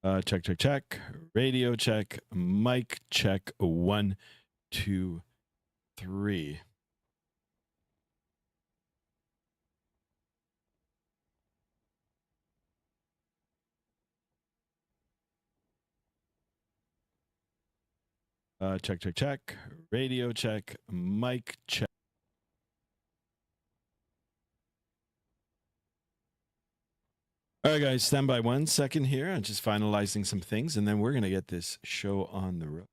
Check, check, check. Radio check. Mic check. 1, 2, 3. Check, check, check. Radio check. Mic check. All right, guys, stand by 1 second here. I'm just finalizing some things, and then we're going to get this show on the road.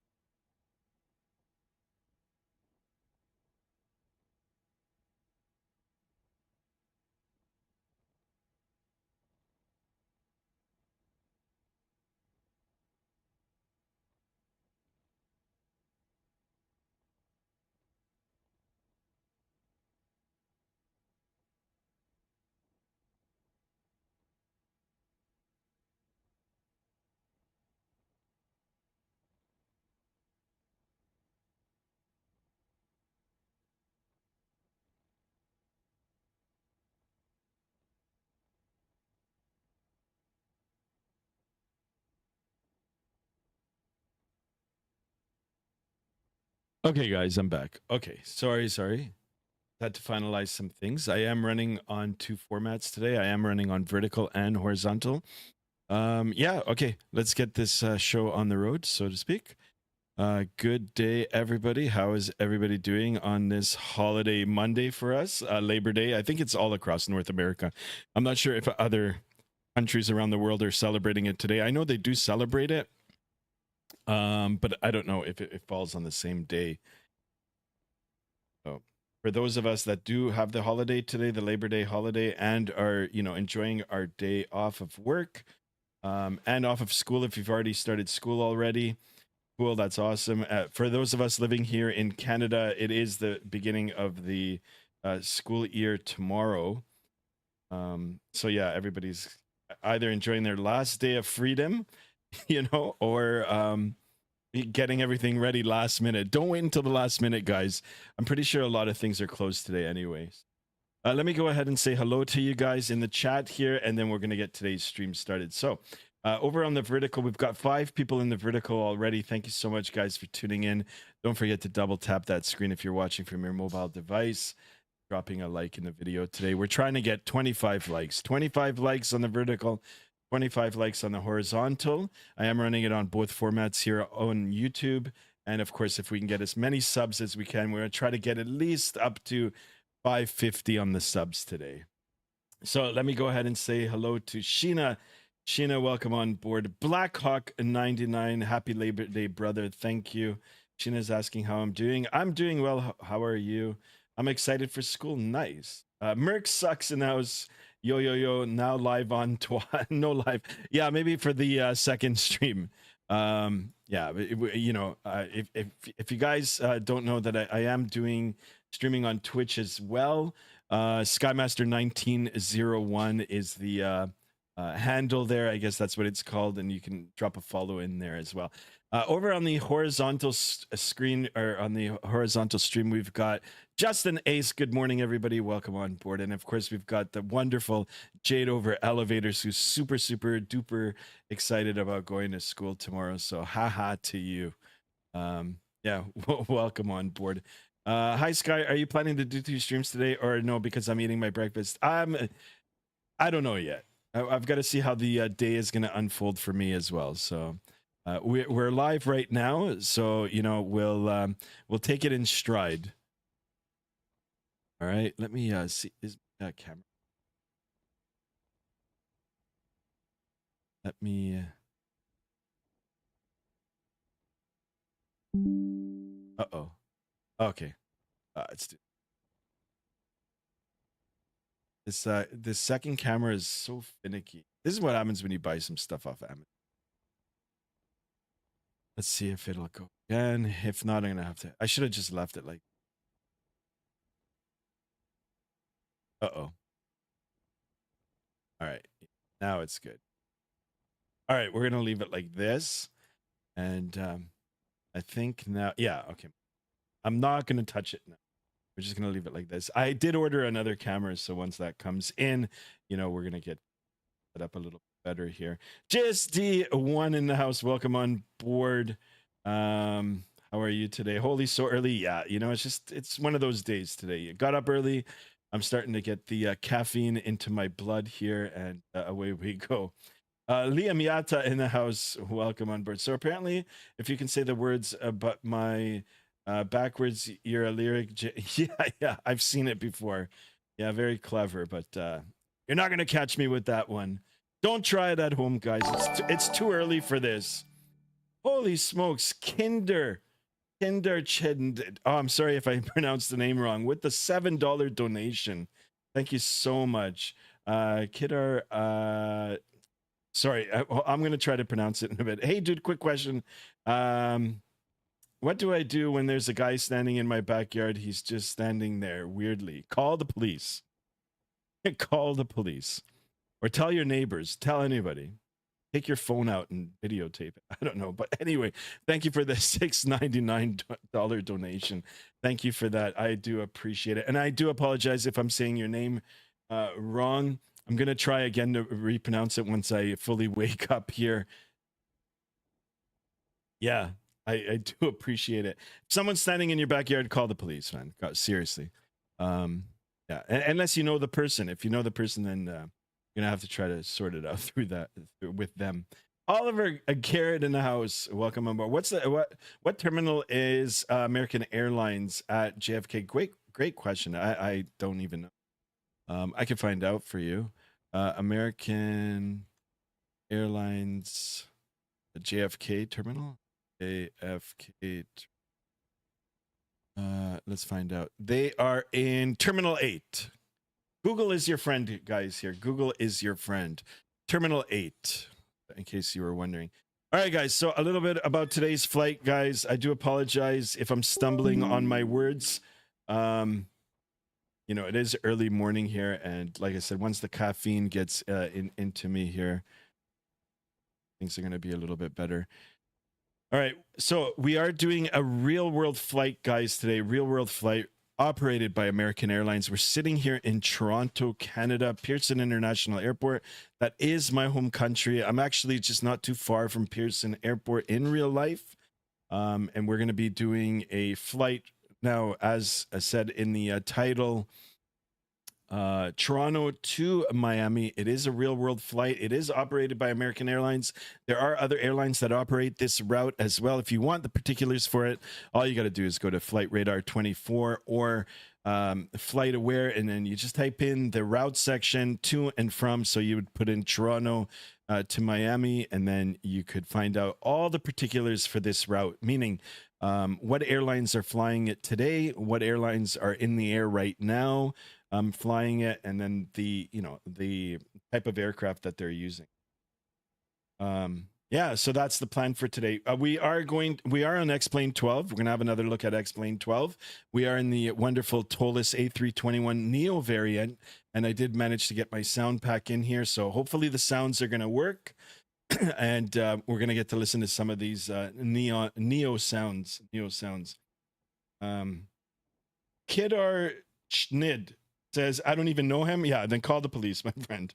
Okay, guys, I'm back. Okay, sorry. Had to finalize some things. I am running on 2 formats today. I am running on vertical and horizontal. Yeah, okay, let's get this show on the road, so to speak. Good day, everybody. How is everybody doing on this holiday Monday for us? Labor Day. I think it's all across North America. I'm not sure if other countries around the world are celebrating it today. I know they do celebrate it, but I don't know if it falls on the same day. So for those of us that do have the holiday today, the Labor Day holiday, and are enjoying our day off of work and off of school, if you've already started school already, cool, that's awesome. For those of us living here in Canada, it is the beginning of the school year tomorrow. So yeah, everybody's either enjoying their last day of freedom, or getting everything ready last minute. Don't wait until the last minute, guys. I'm pretty sure a lot of things are closed today anyways. Let me go ahead and say hello to you guys in the chat here, and then we're going to get today's stream started. So over on the vertical, we've got 5 people in the vertical already. Thank you so much, guys, for tuning in. Don't forget to double tap that screen if you're watching from your mobile device. Dropping a like in the video today. We're trying to get 25 likes. 25 likes on the vertical, 25 likes on the horizontal. I am running it on both formats here on YouTube. And of course, if we can get as many subs as we can, we're going to try to get at least up to 550 on the subs today. So let me go ahead and say hello to Sheena. Sheena, welcome on board. Blackhawk99, happy Labor Day, brother. Thank you. Sheena's asking how I'm doing. I'm doing well. How are you? I'm excited for school. Nice. Merc sucks in the house. Yo, now live on no live. Yeah, maybe for the second stream. Yeah, if you guys don't know that I am doing streaming on Twitch as well. Skymaster1901 is the handle there. I guess that's what it's called, and you can drop a follow in there as well. Over on the horizontal screen, or on the horizontal stream, we've got Justin Ace. Good morning, everybody. Welcome on board. And of course, we've got the wonderful Jade over Elevators, who's super duper excited about going to school tomorrow. So haha to you. Yeah, welcome on board. Hi Sky, are you planning to do 2 streams today, or no? Because I'm eating my breakfast. I don't know yet. I've got to see how the day is going to unfold for me as well. So we're live right now, so we'll take it in stride. All right, let me see. Is that camera? Let me. Uh-oh. Okay. It's this second camera is so finicky. This is what happens when you buy some stuff off Amazon. Let's see if it'll go again. If not, I'm gonna have to. I should have just left it like. Uh-oh. All right. Now it's good. All right, we're gonna leave it like this, and I think now, yeah, okay. I'm not gonna touch it now. We're just gonna leave it like this. I did order another camera, so once that comes in, we're gonna get it up a little better here. Just the one in the house. Welcome on board. How are you today? Holy, so early. Yeah, it's one of those days today. Got up early. I'm starting to get the caffeine into my blood here, and away we go. Liam Yata in the house. Welcome on board. So apparently, if you can say the words but my backwards, you're a lyric. Yeah, I've seen it before. Yeah, very clever, but you're not going to catch me with that one. Don't try it at home, guys. It's too early for this. Holy smokes. Kinder Chend. Oh, I'm sorry if I pronounced the name wrong. With the $7 donation. Thank you so much. Kidar, sorry, I'm going to try to pronounce it in a bit. Hey, dude, quick question. What do I do when there's a guy standing in my backyard? He's just standing there weirdly. Call the police. Call the police. Or tell your neighbors. Tell anybody. Take your phone out and videotape it. I don't know. But anyway, thank you for the $6.99 donation. Thank you for that. I do appreciate it. And I do apologize if I'm saying your name wrong. I'm going to try again to repronounce it once I fully wake up here. Yeah, I do appreciate it. If someone's standing in your backyard, call the police, man. God, seriously. Yeah, unless you know the person. If you know the person, then you're gonna have to try to sort it out with them. Oliver Garrett in the house. Welcome on board. What terminal is American Airlines at JFK? Great question. I don't even know. I can find out for you. American Airlines, the JFK terminal. JFK. Let's find out. They are in Terminal 8. Google is your friend, guys. Here, Google is your friend. Terminal 8. In case you were wondering. All right, guys. So a little bit about today's flight, guys. I do apologize if I'm stumbling on my words. It is early morning here, and like I said, once the caffeine gets into me here, things are going to be a little bit better. All right, so we are doing a real-world flight, guys, today. Real-world flight operated by American Airlines. We're sitting here in Toronto, Canada, Pearson International Airport. That is my home country. I'm actually just not too far from Pearson Airport in real life, and we're going to be doing a flight now, as I said in the title, Toronto to Miami. It is a real world flight. It is operated by American Airlines. There are other airlines that operate this route as well. If you want the particulars for it, all you got to do is go to Flight Radar 24 or Flight Aware, and then you just type in the route section to and from. So you would put in Toronto to Miami, and then you could find out all the particulars for this route, meaning what airlines are flying it today, what airlines are in the air right now flying it, and then the type of aircraft that they're using. Yeah, so that's the plan for today. We are on X-Plane 12. We're gonna have another look at X-Plane 12. We are in the wonderful Toliss A321Neo variant, and I did manage to get my sound pack in here, so hopefully the sounds are gonna work. And we're gonna get to listen to some of these Neo sounds. Kidar Schnid says, I don't even know him. Yeah, then call the police, my friend.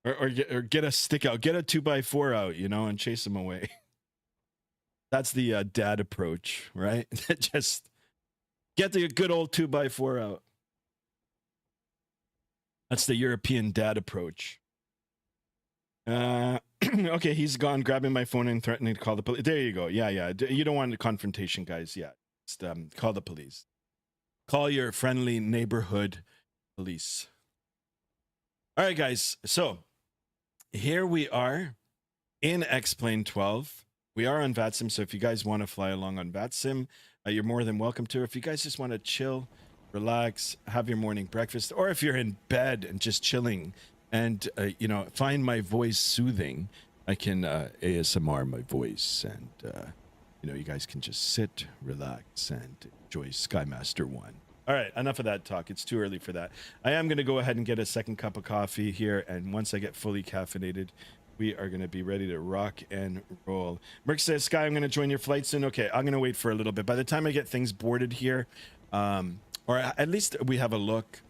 Or get a stick out, get a 2x4 out, and chase him away. That's the dad approach, right? Just get the good old 2x4 out. That's the European dad approach. Okay, he's gone, grabbing my phone and threatening to call the police. There you go. Yeah. You don't want a confrontation, guys. Yeah, just call the police. Call your friendly neighborhood police. All right, guys. So here we are in X-Plane 12. We are on Vatsim, so if you guys want to fly along on Vatsim, you're more than welcome to. If you guys just want to chill, relax, have your morning breakfast, or if you're in bed and just chilling and, find my voice soothing, I can ASMR my voice, and, you guys can just sit, relax, and enjoy Skymaster 1. All right, enough of that talk. It's too early for that. I am going to go ahead and get a second cup of coffee here, and once I get fully caffeinated, we are going to be ready to rock and roll. Merck says, Sky, I'm going to join your flight soon. Okay, I'm going to wait for a little bit. By the time I get things boarded here, or at least we have a look,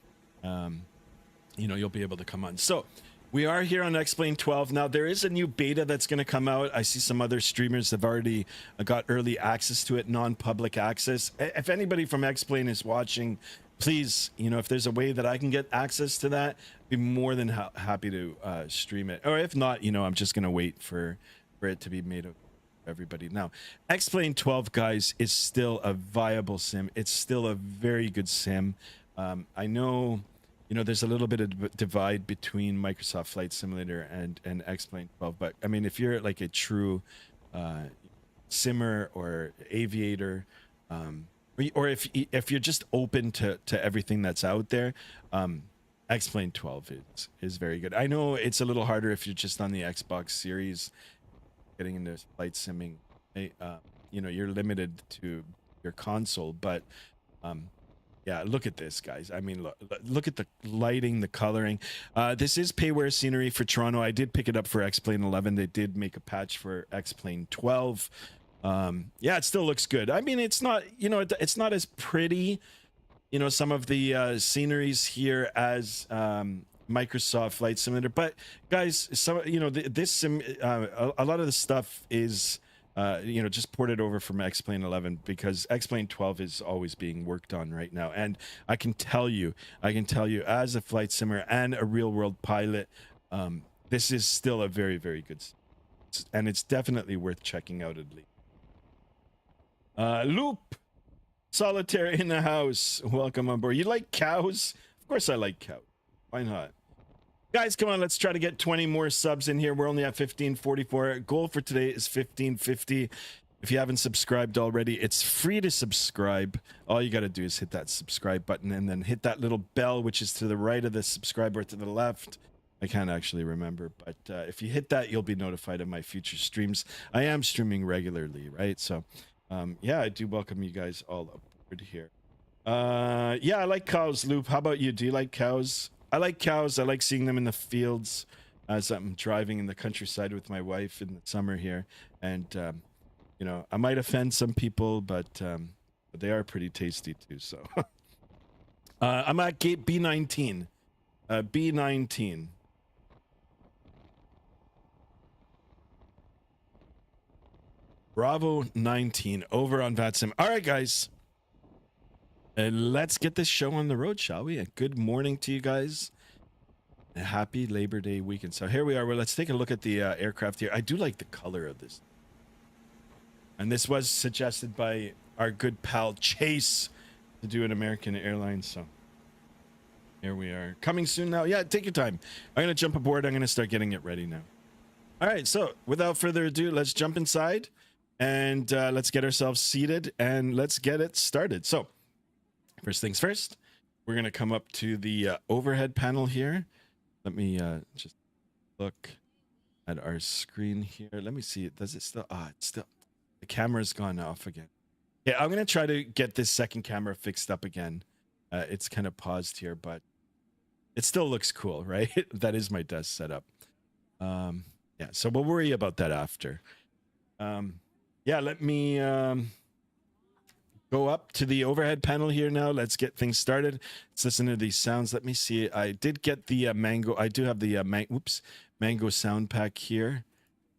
you'll be able to come on. So We are here on X-Plane 12. Now, there is a new beta that's going to come out. I see some other streamers have already got early access to it, non-public access. If anybody from X-Plane is watching, please, if there's a way that I can get access to that, I'd be more than happy to stream it. Or if not, I'm just going to wait for it to be made available for everybody. Now, X-Plane 12, guys, is still a viable sim. It's still a very good sim. I know... there's a little bit of divide between Microsoft Flight Simulator and X-Plane 12, but I mean, if you're like a true simmer or aviator, or if you're just open to everything that's out there, X-Plane 12 is very good. I know it's a little harder if you're just on the Xbox Series, getting into flight simming. You're limited to your console, but yeah, look at this, guys. I mean, look at the lighting, the coloring. This is payware scenery for Toronto. I did pick it up for X-Plane 11. They did make a patch for X-Plane 12. Yeah, it still looks good. I mean, it's not, it's not as pretty, some of the sceneries here as Microsoft Flight Simulator. But guys, this sim, a lot of the stuff is... just ported over from X-Plane 11 because X-Plane 12 is always being worked on right now. And I can tell you as a flight simmer and a real world pilot, this is still a very, very good, and it's definitely worth checking out at least. Loop Solitaire in the house. Welcome on board. You like cows? Of course I like cows. Why not? Guys, come on, let's try to get 20 more subs in here. We're only at 1544. Goal for today is 1550. If you haven't subscribed already, it's free to subscribe. All you got to do is hit that subscribe button and then hit that little bell, which is to the right of the subscribe or to the left. I can't actually remember, but if you hit that, you'll be notified of my future streams. I am streaming regularly, right? So, yeah, I do welcome you guys all aboard here. Yeah, I like cows, Loop. How about you? Do you like cows? I like cows. I like seeing them in the fields as I'm driving in the countryside with my wife in the summer here. And, I might offend some people, but they are pretty tasty too. So I'm at gate B19. B19. Bravo 19 over on Vatsim. All right, guys. Let's get this show on the road, shall we? And good morning to you guys. A happy Labor Day weekend. So here we are. Well, let's take a look at the aircraft here. I do like the color of this. And this was suggested by our good pal Chase to do an American Airlines. So here we are. Coming soon now. Yeah, take your time. I'm going to jump aboard. I'm going to start getting it ready now. All right. So without further ado, let's jump inside and let's get ourselves seated and let's get it started. So first things first, we're going to come up to the overhead panel here. Let me just look at our screen here. Let me see. Does it still? It's still. The camera's gone off again. Yeah, I'm going to try to get this second camera fixed up again. It's kind of paused here, but it still looks cool, right? That is my desk setup. Yeah, so we'll worry about that after. Yeah, let me... go up to the overhead panel here now. Let's get things started. Let's listen to these sounds. Let me see. I did get the Mango. I do have the Mango sound pack here.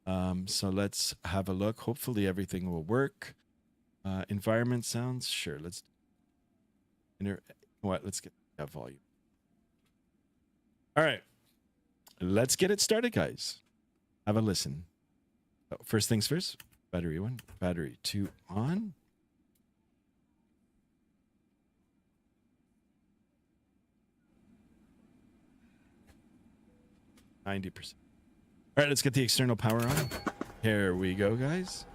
So let's have a look. Hopefully everything will work. Environment sounds. Sure. Let's get that volume. All right. Let's get it started, guys. Have a listen. Oh, first things first. Battery 1, battery 2 on. 90%. All right, let's get the external power on. Here we go, guys.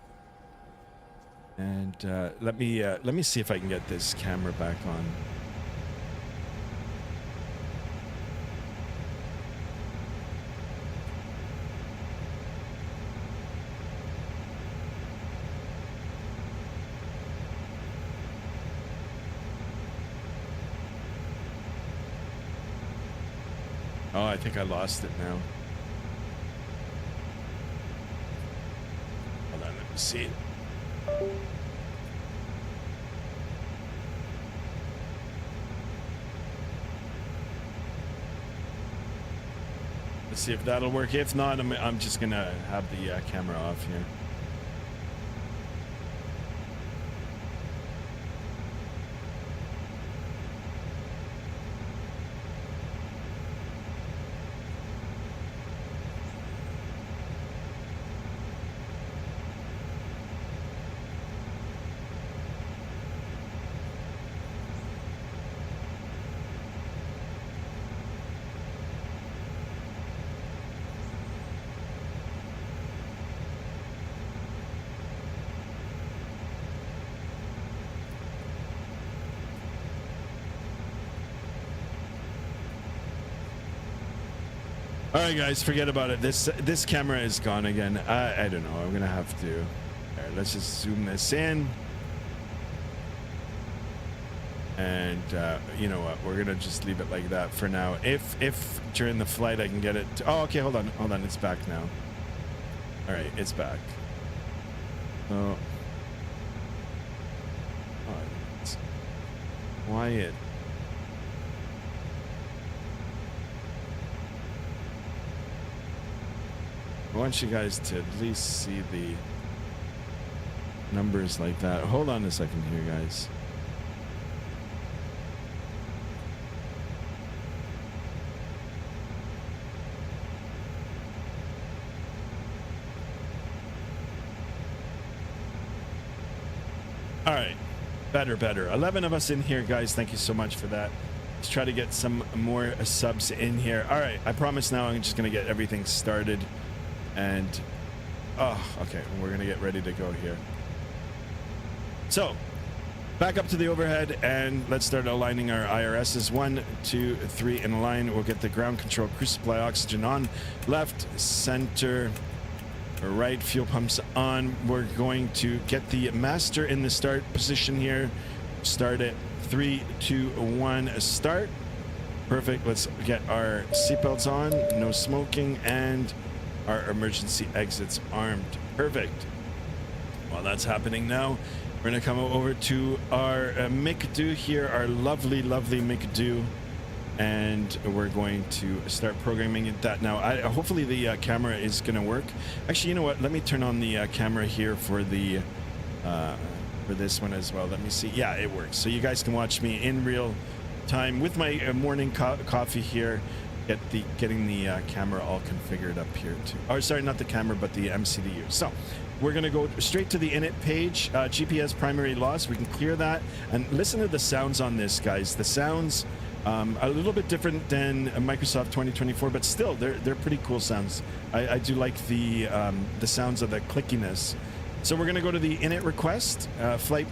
And let me see if I can get this camera back on. Oh, I think I lost it now. Hold on, let me see. see if that'll work. If not, I'm just gonna have the camera off here. All right, guys, forget about it. This camera is gone again. I don't know. I'm gonna have to. All right, let's just zoom this in. And you know what? We're gonna just leave it like that for now. If during the flight I can get it. Oh, okay. Hold on. It's back now. All right, it's back. Oh, it's quiet. I want you guys to at least see the numbers like that. Hold on a second here, guys. All right, better. 11 of us in here, guys. Thank you so much for that. Let's try to get some more subs in here. All right, I promise now I'm just gonna get everything started. And oh, okay, we're gonna get ready to go here. So back up to the overhead and let's start aligning our IRSs. 1, 2, 3 in a line. We'll get the ground control cruise supply oxygen on, left, center, right, fuel pumps on. We're going to get the master in the start position here. Start it. 3, 2, 1, start. Perfect. Let's get our seatbelts on, no smoking, and our emergency exits armed. Perfect. While that's happening now, we're gonna come over to our McDo here, our lovely McDo, and we're going to start programming that now. Hopefully the camera is gonna work. Actually, you know what? Let me turn on the camera here for the for this one as well. Let me see. Yeah, it works. So you guys can watch me in real time with my morning coffee here. Getting the camera all configured up here too. Oh, sorry, not the camera, but the MCDU. So we're gonna go straight to the init page. GPS primary loss, we can clear that. And listen to the sounds on this, guys. The sounds a little bit different than Microsoft 2024, but still they're pretty cool sounds. I do like the sounds of the clickiness. So we're gonna go to the init request, flight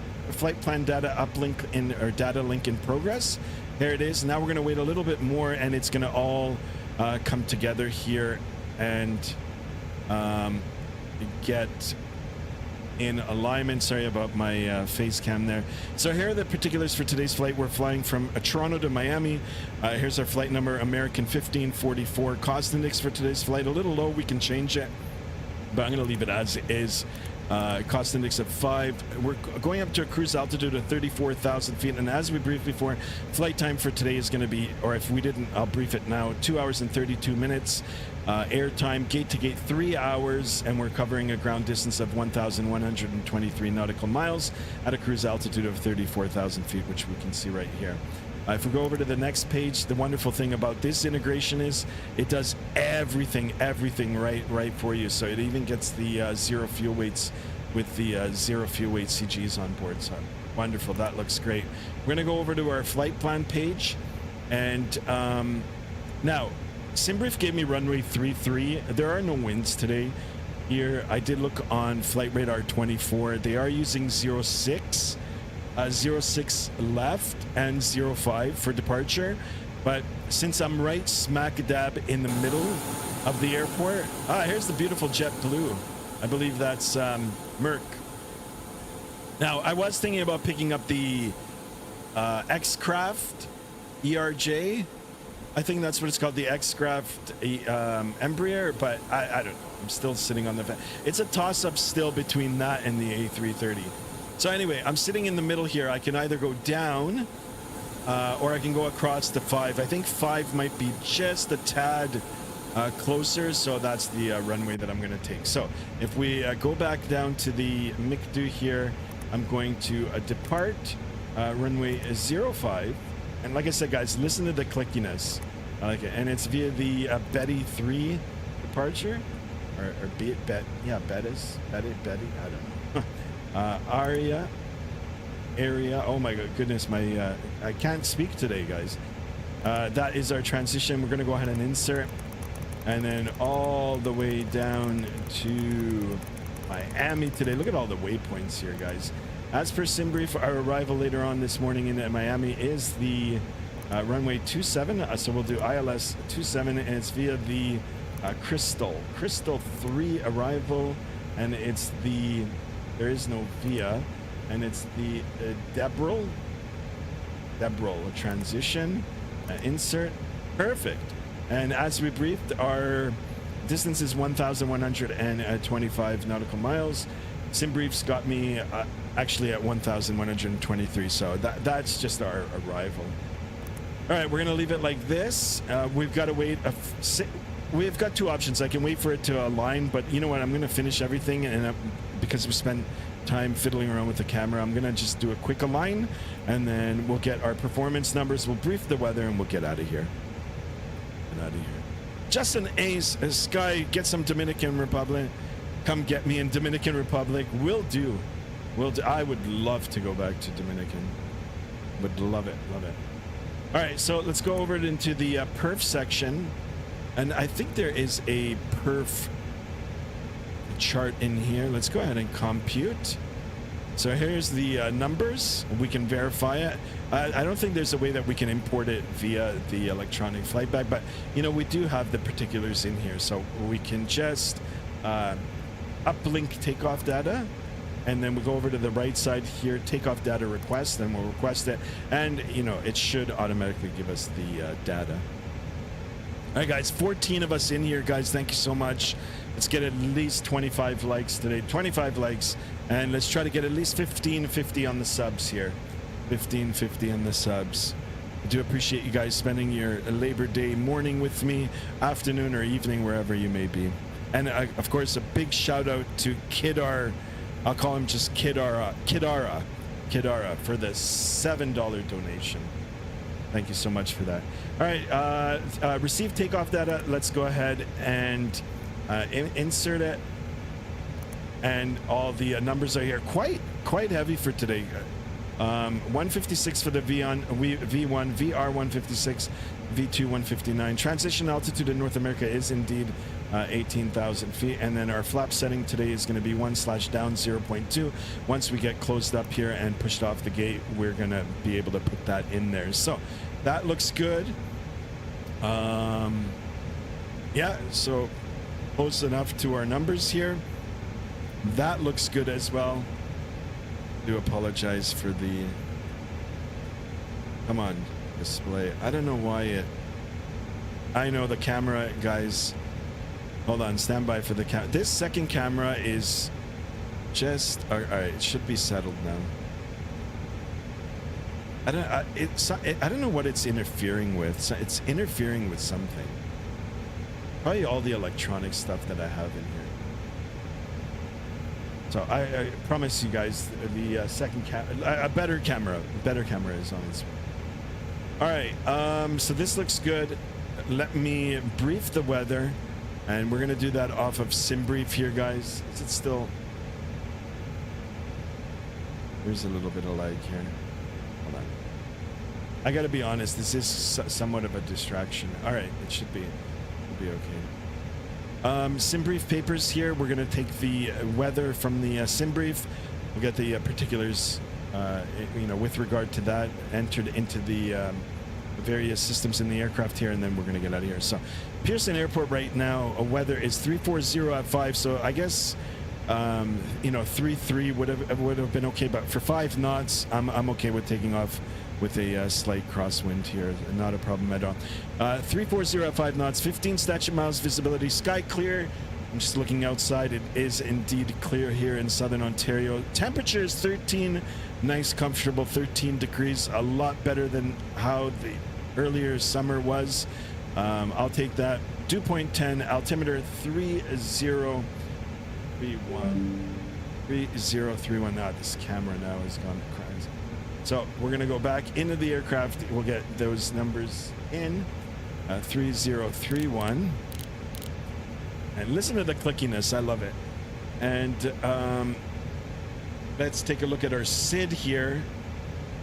plan data uplink in, or data link in progress. There it is. Now we're going to wait a little bit more and it's going to all come together here and get in alignment. Sorry about my face cam there. So here are the particulars for today's flight. We're flying from Toronto to Miami. Here's our flight number, American 1544. Cost index for today's flight, a little low. We can change it, but I'm going to leave it as is. Cost index of 5. We're going up to a cruise altitude of 34,000 feet, and as we briefed before, flight time for today is going to be, or if we didn't, I'll brief it now, 2 hours and 32 minutes. Air time gate to gate 3 hours, and we're covering a ground distance of 1,123 nautical miles at a cruise altitude of 34,000 feet, which we can see right here. If we go over to the next page, the wonderful thing about this integration is it does everything right for you. So it even gets the zero fuel weights with the zero fuel weight CGs on board. So wonderful. That looks great. We're going to go over to our flight plan page. And now, SimBrief gave me runway 33. There are no winds today here. I did look on Flight Radar 24. They are using 06. 06 left and 05 for departure, but since I'm right smack dab in the middle of the airport, here's the beautiful JetBlue. I believe that's Merck. Now I was thinking about picking up the X-Craft ERJ. I think that's what it's called, the X-Craft Embraer, but I don't know. I'm still sitting on the fence. It's a toss-up still between that and the A330. So anyway, I'm sitting in the middle here. I can either go down or I can go across to 5. I think 5 might be just a tad closer, so that's the runway that I'm going to take. So if we go back down to the McDo here, I'm going to depart runway 05. And like I said, guys, listen to the clickiness. I like it. And it's via the Betty 3 departure. Or Bettis, Betty, I don't know. Area. Oh my goodness, I can't speak today, guys. That is our transition. We're going to go ahead and insert. And then all the way down to Miami today. Look at all the waypoints here, guys. As per SimBrief, our arrival later on this morning in Miami is the runway 27. So we'll do ILS 27, and it's via the Crystal 3 arrival, and it's there is no via, and it's the Debril transition, insert, perfect. And as we briefed, our distance is 1,125 nautical miles. SimBrief's got me actually at 1,123, so that's just our arrival. All right, we're gonna leave it like this. We've got to wait. We've got two options. I can wait for it to align, but you know what? I'm gonna finish everything, and because we spent time fiddling around with the camera, I'm gonna just do a quick align, and then we'll get our performance numbers. We'll brief the weather, and we'll get out of here. Justin Ace, Sky, get some Dominican Republic. Come get me in Dominican Republic. Will do. I would love to go back to Dominican. Would love it. All right, so let's go over into the perf section. And I think there is a perf chart in here. Let's go ahead and compute. So here's the numbers. We can verify it. I don't think there's a way that we can import it via the electronic flight bag, but you know, we do have the particulars in here, so we can just uplink takeoff data, and then we go over to the right side here, takeoff data request, and we'll request it, and you know, it should automatically give us the data. All right, guys, 14 of us in here, guys. Thank you so much. Let's get at least 25 likes today. 25 likes, and let's try to get at least 1550 on the subs here. 1550 on the subs. I do appreciate you guys spending your Labor Day morning with me, afternoon or evening, wherever you may be. And of course, a big shout out to Kidar. I'll call him just Kidara for the $7 donation. Thank you so much for that. All right, receive takeoff data. Let's go ahead and insert it. And all the numbers are here. Quite heavy for today. 156 for the V1, VR 156, V2 159. Transition altitude in North America is indeed 18,000 feet, and then our flap setting today is going to be 1/down 0.2. Once we get closed up here and pushed off the gate, we're going to be able to put that in there. So that looks good. Yeah, so close enough to our numbers here. That looks good as well. Do apologize for the come on display. I don't know why it. I know the camera, guys. Hold on, stand by for the camera. This second camera is just all right. It should be settled now. I don't know what it's interfering with. It's interfering with something. Probably all the electronic stuff that I have in here. So I promise you guys, the second a better camera is on its way. All right, so this looks good. Let me brief the weather, and we're gonna do that off of SimBrief here, guys. Is it still? There's a little bit of lag here. Hold on. I gotta be honest. This is somewhat of a distraction. All right, it should be. It'll be okay. SimBrief papers here. We're going to take the weather from the SimBrief. We'll get the particulars, you know, with regard to that entered into the various systems in the aircraft here, and then we're going to get out of here. So Pearson Airport right now, weather is 340 at 5. So I guess, you know, 3-3 would have been okay, but for 5 knots, I'm okay with taking off with a slight crosswind here. Not a problem at all. 340 at 5 knots, 15 statute miles visibility, sky clear. I'm just looking outside. It is indeed clear here in southern Ontario. Temperature is 13, nice, comfortable 13 degrees, a lot better than how the earlier summer was. I'll take that. dew point 10, altimeter 3031. 3031. Now this camera now has gone crazy. So we're gonna go back into the aircraft. We'll get those numbers in. 3031. And listen to the clickiness. I love it. And let's take a look at our SID here.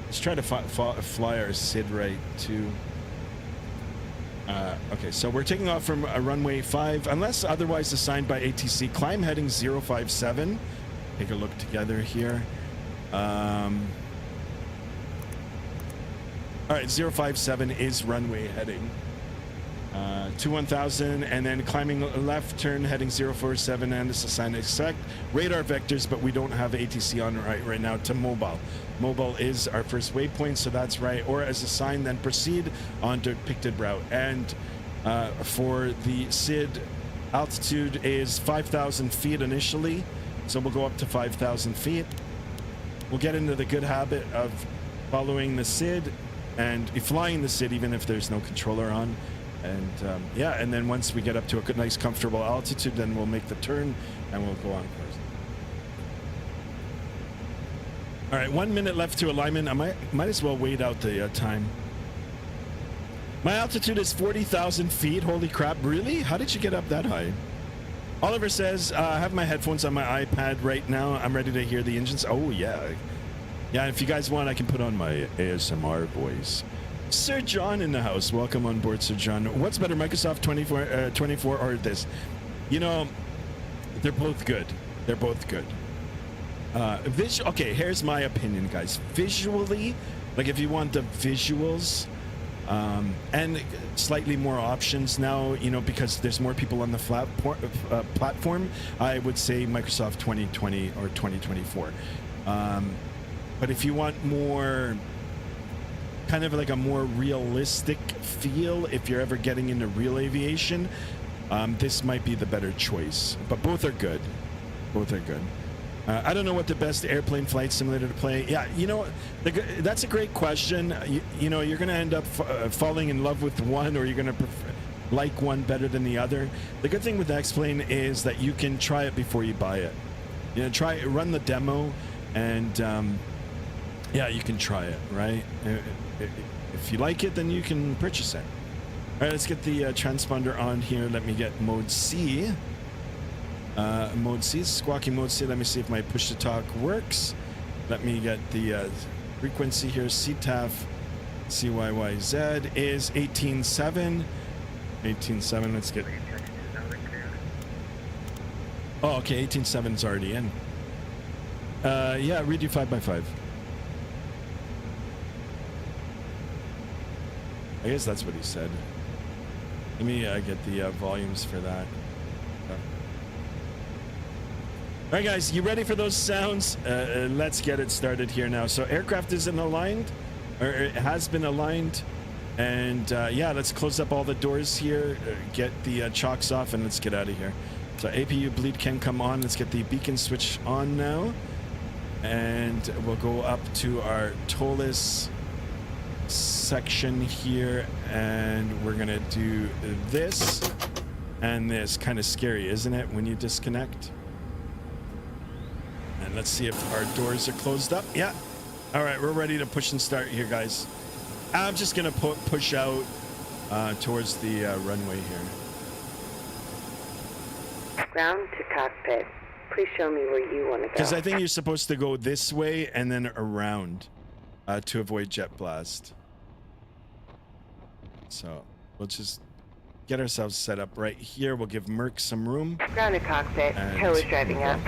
Let's try to fly our SID right to. Okay, so we're taking off from runway 5, unless otherwise assigned by ATC. Climb heading 057. Take a look together here. All right, 057 is runway heading. To 1000, and then climbing left turn heading 047, and this is assigned exact radar vectors, but we don't have ATC on right now to mobile. Mobile is our first waypoint, so that's right. Or as assigned, then proceed on depicted route. And for the SID, altitude is 5,000 feet initially, so we'll go up to 5,000 feet. We'll get into the good habit of following the SID and flying the SID even if there's no controller on. And yeah, and then once we get up to a nice comfortable altitude, then we'll make the turn and we'll go on course. All right, 1 minute left to alignment. I might as well wait out the time. My altitude is 40,000 feet. Holy crap, really? How did you get up that high? Oliver says, I have my headphones on my iPad right now. I'm ready to hear the engines. Oh, yeah. Yeah, if you guys want, I can put on my ASMR voice. Sir John in the house. Welcome on board, Sir John. What's better, Microsoft 24 or this? You know, they're both good. They're both good. Okay, here's my opinion, guys. Visually, like if you want the visuals, and slightly more options now, you know, because there's more people on the platform, I would say Microsoft 2020 or 2024. But if you want more, kind of like a more realistic feel, if you're ever getting into real aviation, this might be the better choice. But both are good. Both are good. I don't know what the best airplane flight simulator to play. Yeah, you know, that's a great question. You know, you're going to end up falling in love with one, or you're going to like one better than the other. The good thing with X-Plane is that you can try it before you buy it. You know, run the demo, and yeah, you can try it, right? If you like it, then you can purchase it. All right, let's get the transponder on here. Let me get mode C. Mode C, squawky mode C. Let me see if my push to talk works. Let me get the frequency here. CTAF CYYZ is 18.7. 18.7. Let's get. Oh, okay. 18.7 is already in. Yeah, redo 5x5. I guess that's what he said. Let me get the volumes for that. All right, guys, you ready for those sounds? Let's get it started here now. So aircraft isn't aligned, or it has been aligned. And yeah, let's close up all the doors here, get the chocks off, and let's get out of here. So APU bleed can come on. Let's get the beacon switch on now. And we'll go up to our Toliss section here, and we're gonna do this and this. Kind of scary, isn't it, when you disconnect? And let's see if our doors are closed up. Yeah. All right, we're ready to push and start here, guys. I'm just gonna push out towards the runway here. Ground to cockpit. Please show me where you want to go. Because I think you're supposed to go this way and then around to avoid jet blast. So we'll just get ourselves set up right here. We'll give Merc some room. Ground to cockpit. Tow is driving up.